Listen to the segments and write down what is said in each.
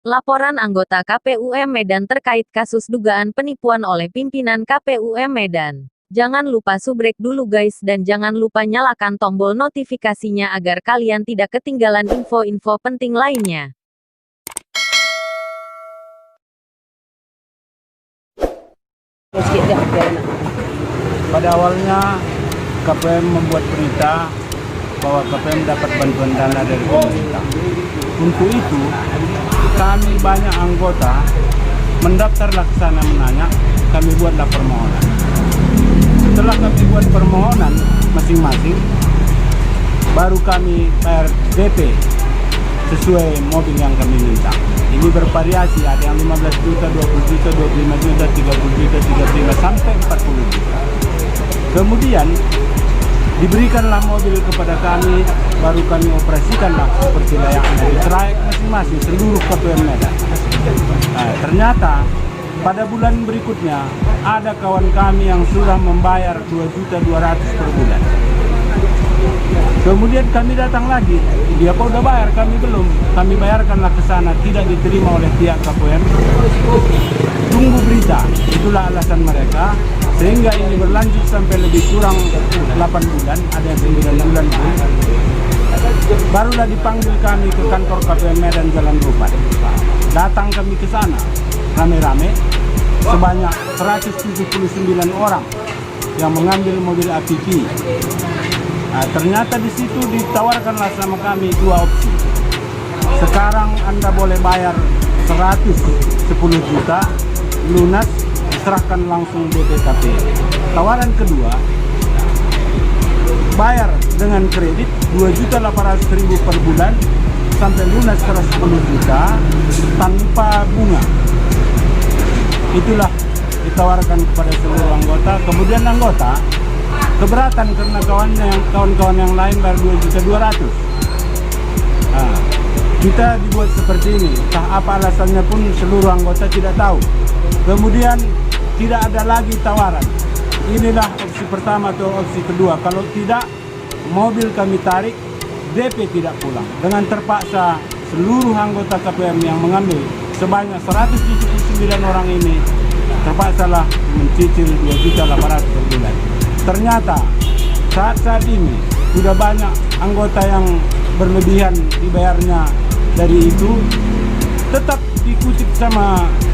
Laporan anggota KPUM Medan terkait kasus dugaan penipuan oleh pimpinan KPUM Medan. Jangan lupa subrek dulu guys dan jangan lupa nyalakan tombol notifikasinya agar kalian tidak ketinggalan info-info penting lainnya. Pada awalnya KPM membuat berita bahwa KPM dapat bantuan dana dari pemerintah. Untuk itu, kami banyak anggota mendaftarlah ke sana menanya, kami buatlah permohonan. Setelah kami buat permohonan masing-masing, baru kami bayar DP sesuai mobil yang kami minta. Ini bervariasi, ada yang 15 juta, 20 juta, 25 juta, 30 juta, 35 sampai 40 juta. Kemudian diberikanlah mobil kepada kami, baru kami operasikanlah seperti layaknya di trayek masing-masing seluruh KPUM Medan. Nah, ternyata pada bulan berikutnya ada kawan kami yang sudah membayar 2.200.000 per bulan. Kemudian kami datang lagi, dia kok udah bayar, kami belum. Kami bayarkanlah ke sana, tidak diterima oleh pihak KPUM. Tunggu berita, itulah alasan mereka. Sehingga ini berlanjut sampai lebih kurang 8 bulan, ada yang 9 bulan pun. Barulah dipanggil kami ke kantor KPUM Medan Jalan Rupan. Datang kami ke sana, rame-rame, sebanyak 179 orang yang mengambil mobil APP. Nah, ternyata di situ ditawarkanlah sama kami dua opsi. Sekarang Anda boleh bayar 110 juta lunas, serahkan langsung BPKP. Tawaran kedua, bayar dengan kredit 2.800.000 per bulan sampai lunas 110 juta tanpa bunga. Itulah ditawarkan kepada seluruh anggota. Kemudian anggota keberatan karena kawan-kawan yang lain bayar 2.200.000. Nah, kita dibuat seperti ini. Entah apa alasannya pun seluruh anggota tidak tahu. Kemudian tidak ada lagi tawaran. Inilah opsi pertama atau opsi kedua. Kalau tidak, mobil kami tarik, DP tidak pulang. Dengan terpaksa seluruh anggota KPM yang mengambil sebanyak 179 orang ini terpaksalah mencicil 2.800.000 per bulan. Ternyata saat ini sudah banyak anggota yang berlebihan dibayarnya dari itu, tetap dikutip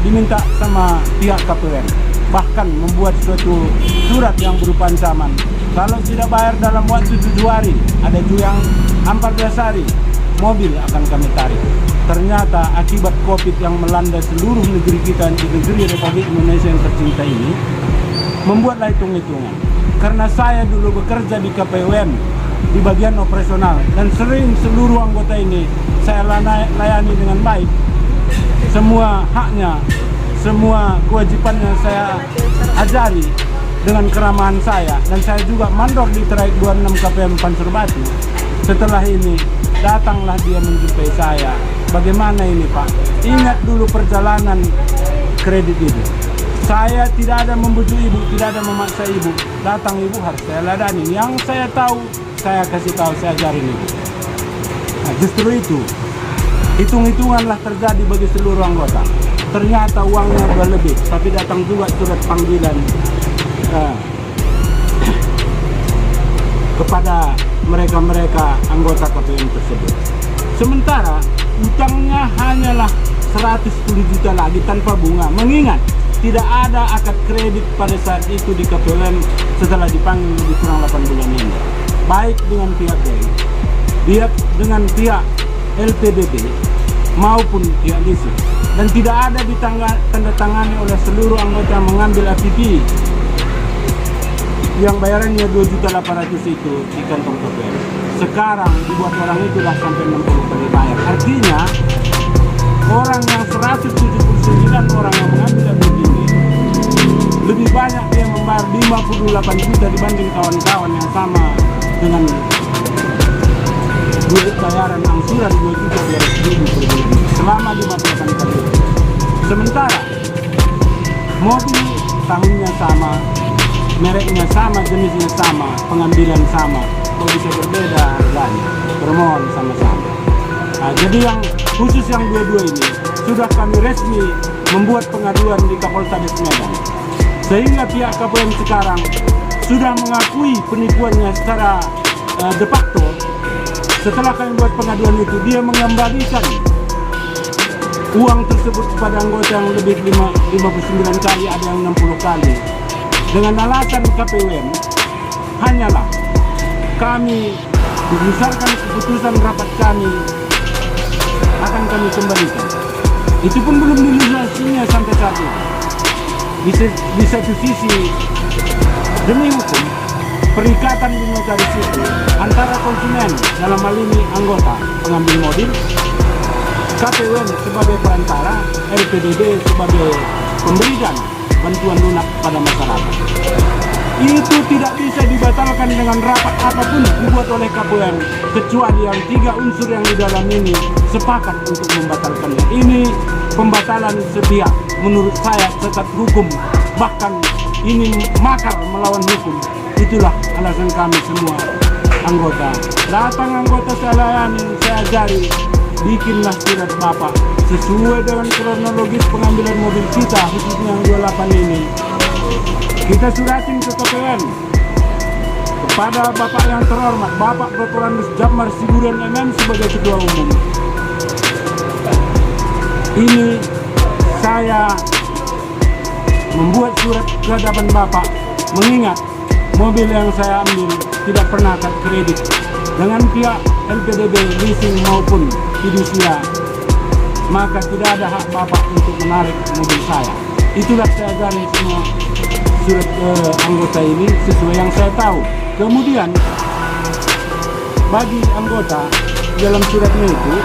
diminta sama pihak KPUM. Bahkan membuat suatu surat yang berupa ancaman. Kalau tidak bayar dalam waktu 7 hari, ada juga yang 14 hari, mobil akan kami tarik. Ternyata akibat COVID yang melanda seluruh negeri kita, di negeri Republik Indonesia yang tercinta ini, membuatlah hitung-hitungan. Karena saya dulu bekerja di KPUM, di bagian operasional, dan sering seluruh anggota ini saya layani dengan baik. Semua haknya, semua kewajibannya saya ajari dengan keramahan saya. Dan saya juga mandor di trayek 26 KPM Pansur Batu. Setelah ini datanglah dia menjumpai saya. Bagaimana ini Pak? Ingat dulu perjalanan kredit itu. Saya tidak ada membujuk ibu, tidak ada memaksa ibu. Datang ibu harus saya ladani. Yang saya tahu, saya kasih tahu, saya ajarin ibu. Nah, justru itu, hitung-hitunganlah terjadi bagi seluruh anggota. Ternyata uangnya berlebih, tapi datang juga surat panggilan kepada mereka-mereka anggota KPUM tersebut. Sementara utangnya hanyalah 110 juta lagi tanpa bunga. Mengingat tidak ada akad kredit pada saat itu di KPUM setelah dipanggil lebih kurang 8 bulan ini. Baik dengan pihak bank, dengan pihak LPDB maupun pihak leasing. Dan tidak ada ditandatangani oleh seluruh anggota yang mengambil APP yang bayarannya 2.800.000 itu di kantor KPUM. Sekarang dibuat orang itulah sampai 60 kali bayar. Artinya orang yang 179 orang yang mengambil APP ini lebih banyak dia membayar 58 juta dibanding kawan-kawan yang sama dengan duit bayaran angsuran 2.200.000 per bulan selama 58 kali. Sementara mobil tahunnya sama, mereknya sama, jenisnya sama, pengambilan sama, kok bisa berbeda harganya? Permohon sama-sama. Nah, jadi yang khusus yang dua-dua ini sudah kami resmi membuat pengaduan di Kapolres Medan. Sehingga pihak KPM sekarang sudah mengakui penipuannya secara de facto. Setelah kami buat pengaduan itu, dia mengembalikan uang tersebut kepada anggota yang lebih 59 kali, ada yang 60 kali. Dengan alasan KPUM hanyalah kami berdasarkan keputusan rapat kami akan kami kembalikan. Itu pun belum dilunasinya sampai saat ini. Di satu sisi demi hukum, perikatan di notaris itu antara konsumen, dalam hal ini anggota pengambil mobil, KPUM sebagai perantara, LPDB sebagai pemberi dana bantuan lunak pada masyarakat. Itu tidak bisa dibatalkan dengan rapat apapun dibuat oleh KPUM, kecuali yang 3 unsur yang di dalam ini sepakat untuk membatalkannya. Ini pembatalan sepihak menurut saya cacat hukum, bahkan ini makar melawan hukum. Itulah alasan kami semua anggota. Datang anggota saya layani, saya ajari, bikinlah surat Bapak sesuai dengan kronologis pengambilan mobil kita, khususnya yang 28 ini. Kita suratin ke KPM kepada Bapak yang terhormat, Bapak Dr. Andus Jatmar Siburian MM sebagai Ketua Umum. Ini saya membuat surat ke hadapan Bapak, mengingat mobil yang saya ambil tidak pernah cut kredit dengan pihak LPDB, leasing maupun fidusia, maka tidak ada hak Bapak untuk menarik mobil saya. Itulah saya garis semua surat anggota ini sesuai yang saya tahu. Kemudian bagi anggota dalam suratnya itu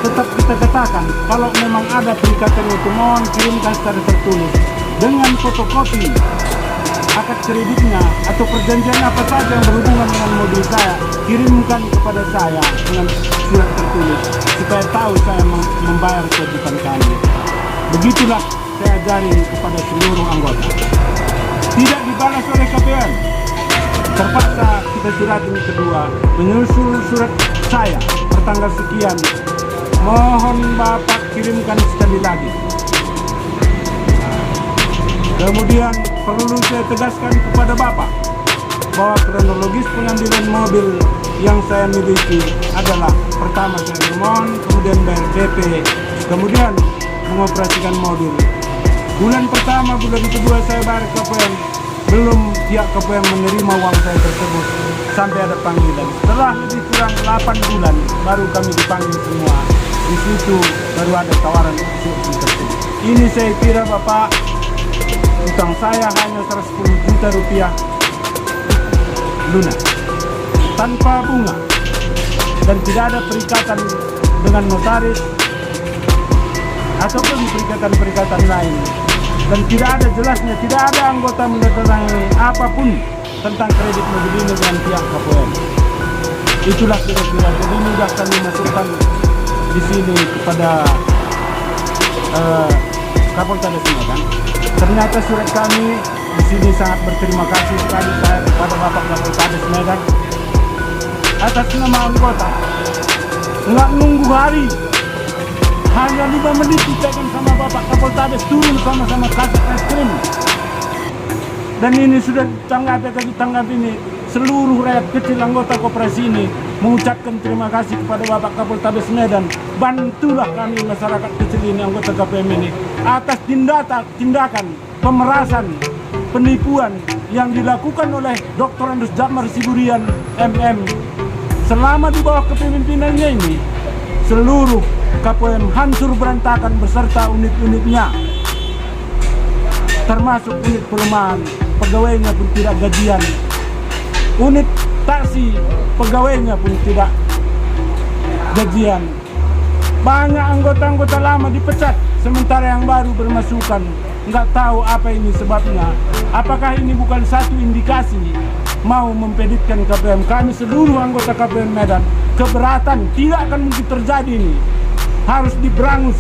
tetap kita katakan kalau memang ada perikatan itu mohon kirimkan secara tertulis dengan fotokopi akad kreditnya atau perjanjian apa saja yang berhubungan dengan mobil saya, kirimkan kepada saya dengan surat tertulis supaya tahu saya membayar kewajiban kami. Begitulah saya ajarin kepada seluruh anggota. Tidak dibalas oleh KPM, terpaksa kita suratin kedua, menyusul surat saya bertanggal sekian, mohon Bapak kirimkan sekali lagi. Kemudian perlu saya tegaskan kepada Bapak bahwa kronologis pengambilan mobil yang saya miliki adalah pertama saya memohon, kemudian bayar DP, kemudian mengoperasikan mobil. Bulan pertama, bulan kedua saya bayar KPM, belum pihak KPM menerima uang saya tersebut sampai ada panggilan. Setelah lebih kurang 8 bulan baru kami dipanggil semua. Di situ baru ada tawaran opsi tersebut. Ini saya kira Bapak, utang saya hanya 110 juta rupiah lunas tanpa bunga dan tidak ada perikatan dengan notaris ataupun perikatan lain, dan tidak ada jelasnya, tidak ada anggota mendatangi apapun tentang kredit mobil ini dengan pihak KPM. Itulah kira-kira, jadi mudah kami masukkan di sini kepada Kapolres Medan. Ternyata surat kami di sini sangat berterima kasih sekali saya kepada Bapak Kapolres Medan atas nama anggota. Nggak nunggu hari, hanya 5 menit ditekan sama Bapak Kapolres, turun sama-sama kasih es krim. Dan ini sudah ditanggapi ini seluruh rakyat kecil anggota koperasi ini mengucapkan terima kasih kepada Bapak Kapolres Medan. Bantulah kami masyarakat kecil ini, anggota KPM ini, atas tindakan pemerasan, penipuan yang dilakukan oleh Dr. Andus Jatmar Siburian MM. Selama di bawah kepemimpinannya ini, seluruh KPM hancur berantakan beserta unit-unitnya, termasuk unit perumahan, pegawainya pun tidak gajian. Unit taksi, pegawainya pun tidak gajian. Banyak anggota-anggota lama dipecat, sementara yang baru bermasukan. Nggak tahu apa ini sebabnya. Apakah ini bukan satu indikasi mau mempeditkan KPM? Kami seluruh anggota KPM Medan keberatan, tidak akan mungkin terjadi ini. Harus diberangus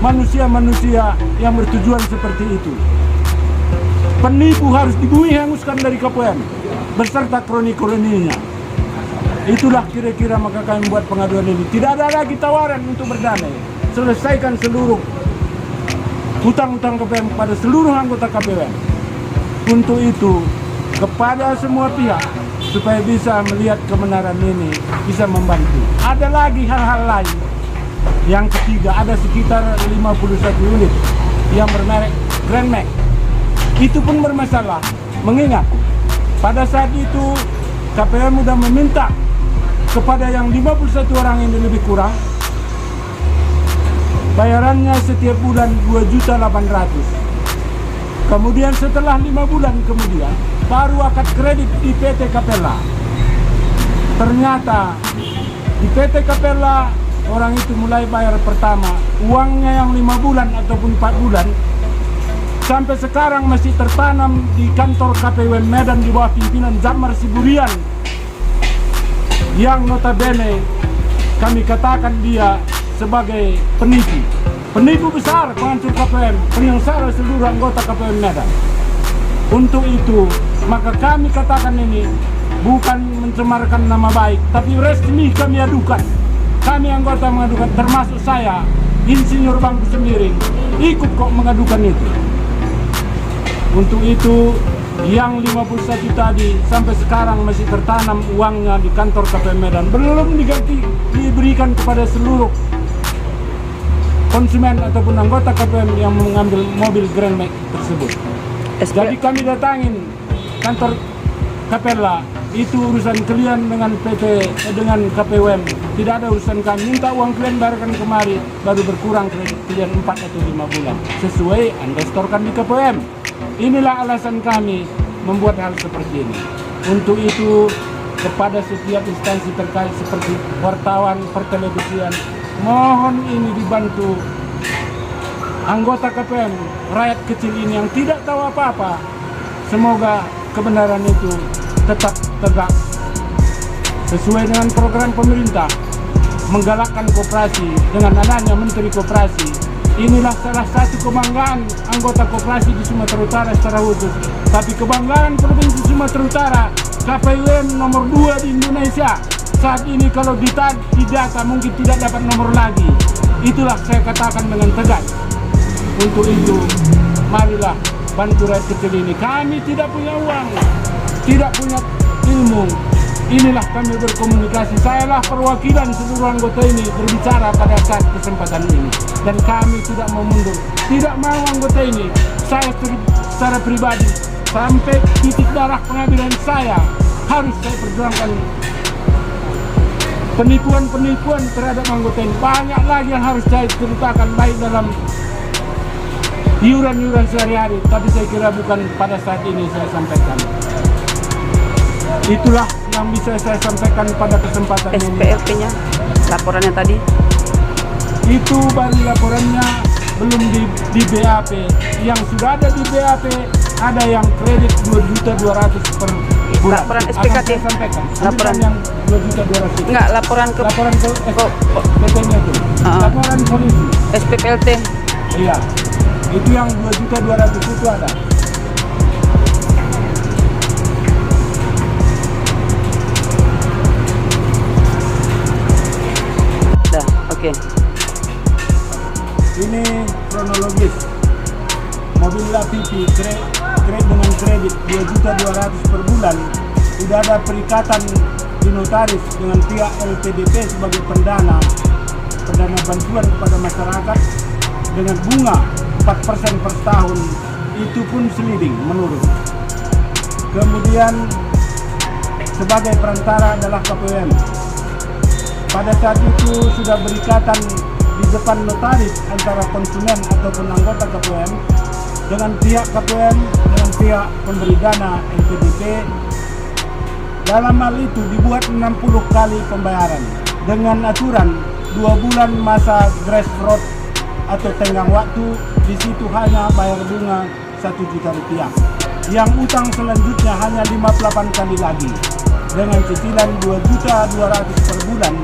manusia-manusia yang bertujuan seperti itu. Penipu harus dibunuh, hanguskan dari KPM beserta kroni-kroninya. Itulah kira-kira maka kami buat pengaduan ini. Tidak ada lagi tawaran untuk berdamai. Selesaikan seluruh hutang-hutang KPM kepada seluruh anggota KPUM. Untuk itu, kepada semua pihak, supaya bisa melihat kebenaran ini, bisa membantu. Ada lagi hal-hal lain. Yang ketiga, ada sekitar 51 unit yang bermerek Grand Max. Itu pun bermasalah, mengingat pada saat itu KPUM sudah meminta kepada yang 51 orang ini lebih kurang bayarannya setiap bulan 2.800.000. Kemudian setelah 5 bulan kemudian baru akad kredit di PT Capella. Ternyata di PT Capella orang itu mulai bayar pertama uangnya yang 5 bulan ataupun 4 bulan sampai sekarang masih tertanam di kantor KPUM Medan di bawah pimpinan Jammar Siburian, yang notabene kami katakan dia sebagai penipu besar, penghancur KPUM, penyengsara seluruh anggota KPUM Medan. Untuk itu maka kami katakan ini bukan mencemarkan nama baik, tapi resmi kami adukan. Kami anggota mengadukan, termasuk saya, Insinyur Bangku Semiring, ikut kok mengadukan itu. Untuk itu, yang 51 tadi sampai sekarang masih tertanam uangnya di kantor KPUM Medan, belum diberikan kepada seluruh konsumen ataupun anggota KPUM yang mengambil mobil Grand Max tersebut. Jadi kami datangin kantor Capella, itu urusan kalian dengan dengan KPUM, tidak ada urusan kami. Minta uang kalian bayarkan kemari, baru berkurang kredit kalian 4 atau 5 bulan sesuai Anda setorkan di KPUM. Inilah alasan kami membuat hal seperti ini. Untuk itu kepada setiap instansi terkait seperti wartawan, pertelevisian, mohon ini dibantu anggota KPUM, rakyat kecil ini yang tidak tahu apa-apa. Semoga kebenaran itu tetap tegak sesuai dengan program pemerintah menggalakkan koperasi dengan adanya Menteri Koperasi. Inilah salah satu kebanggaan anggota koperasi di Sumatera Utara secara khusus, tapi kebanggaan Provinsi Sumatera Utara, KPUM nomor 2 di Indonesia. Saat ini kalau didata mungkin tidak dapat nomor lagi. Itulah saya katakan dengan tegas. Untuk itu, marilah bantu rakyat kecil ini. Kami tidak punya uang, tidak punya ilmu. Inilah kami berkomunikasi. Sayalah perwakilan seluruh anggota ini berbicara pada saat kesempatan ini. Dan kami tidak mau mundur. Tidak mau anggota ini, saya secara pribadi, sampai titik darah pengabdian saya, harus saya perjuangkan penipuan-penipuan terhadap anggota ini. Banyak lagi yang harus saya ceritakan, baik dalam iuran-iuran sehari-hari, tapi saya kira bukan pada saat ini saya sampaikan. Itulah yang bisa saya sampaikan pada kesempatan ini. SPLT-nya, laporannya tadi? Itu baru laporannya, belum di BAP. Yang sudah ada di BAP, ada yang kredit 2.200.000 per bulan. Laporan SPKT? Akan saya sampaikan. Laporan yang 2.200.000. Enggak, laporan ke PT-nya itu. Laporan polisi. SPPLT? Iya, itu yang 2.200.000 itu ada. Dah, oke. Ini kronologis. Mobil Lapipi kredit dengan kredit 2.200.000 per bulan. Sudah ada perikatan di notaris dengan pihak LPDP sebagai pendana bantuan kepada masyarakat dengan bunga 4% per tahun. Itu pun sliding menurun. Kemudian sebagai perantara adalah KPUM. Pada saat itu sudah berikatan di depan notaris antara konsumen ataupun anggota KPUM dengan pihak KPUM dengan pihak pemberi dana LPDP. Dalam hal itu dibuat 60 kali pembayaran dengan aturan 2 bulan masa grace road atau tenggang waktu. Di situ hanya bayar bunga 1 juta rupiah. Yang utang selanjutnya hanya 58 kali lagi dengan cicilan 2.200.000 per bulan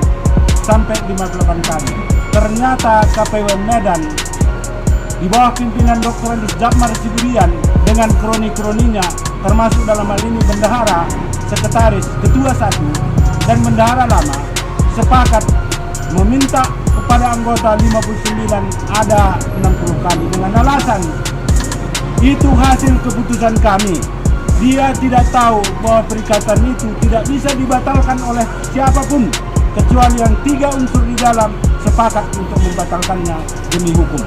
sampai 58 kali. Ternyata KPUM Medan di bawah pimpinan Dr. Andes Jammar Siburian dengan kroni-kroninya, termasuk dalam hal ini bendahara, sekretaris, ketua 1 dan bendahara lama, sepakat meminta kepada anggota 59 ada 60 kali dengan alasan itu hasil keputusan kami. Dia tidak tahu bahwa perikatan itu tidak bisa dibatalkan oleh siapapun kecuali yang 3 unsur di dalam sepakat untuk membatalkannya demi hukum.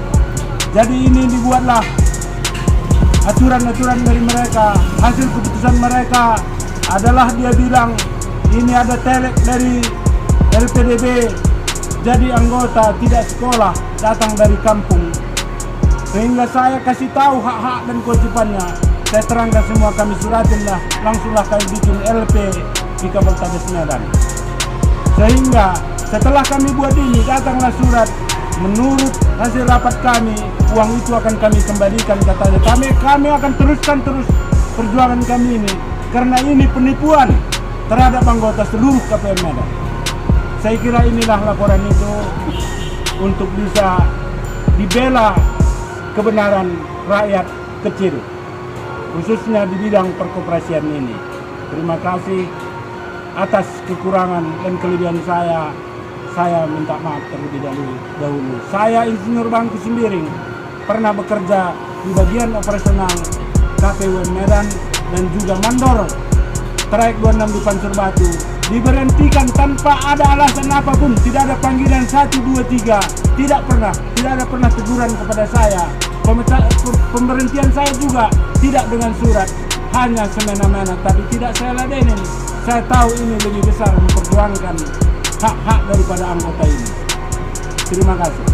Jadi ini dibuatlah aturan-aturan dari mereka. Hasil keputusan mereka adalah dia bilang ini ada telek dari LPDB, jadi anggota tidak sekolah, datang dari kampung. Sehingga saya kasih tahu hak-hak dan kewajibannya. Saya terangkan semua, kami suratin lah, langsunglah kami bikin LP di Kapolres Medan. Sehingga setelah kami buat ini, datanglah surat, menurut hasil rapat kami, uang itu akan kami kembalikan, katanya. Kami akan teruskan perjuangan kami ini, karena ini penipuan terhadap anggota seluruh KPU Medan. Saya kira inilah laporan itu untuk bisa dibela kebenaran rakyat kecil, khususnya di bidang perkoperasian ini. Terima kasih atas kekurangan dan kelebihan saya minta maaf terlebih dahulu. Saya Insinyur Bangku Sembiring, pernah bekerja di bagian operasional KPU Medan dan juga mandor trayek 26 di Pansur Batu. Diberhentikan tanpa ada alasan apapun, tidak ada panggilan 1, 2, 3, tidak ada pernah teguran kepada saya. Pemberhentian saya juga tidak dengan surat, hanya semena-mena, tapi tidak saya ladenin. Saya tahu ini lebih besar memperjuangkan hak-hak daripada anggota ini. Terima kasih.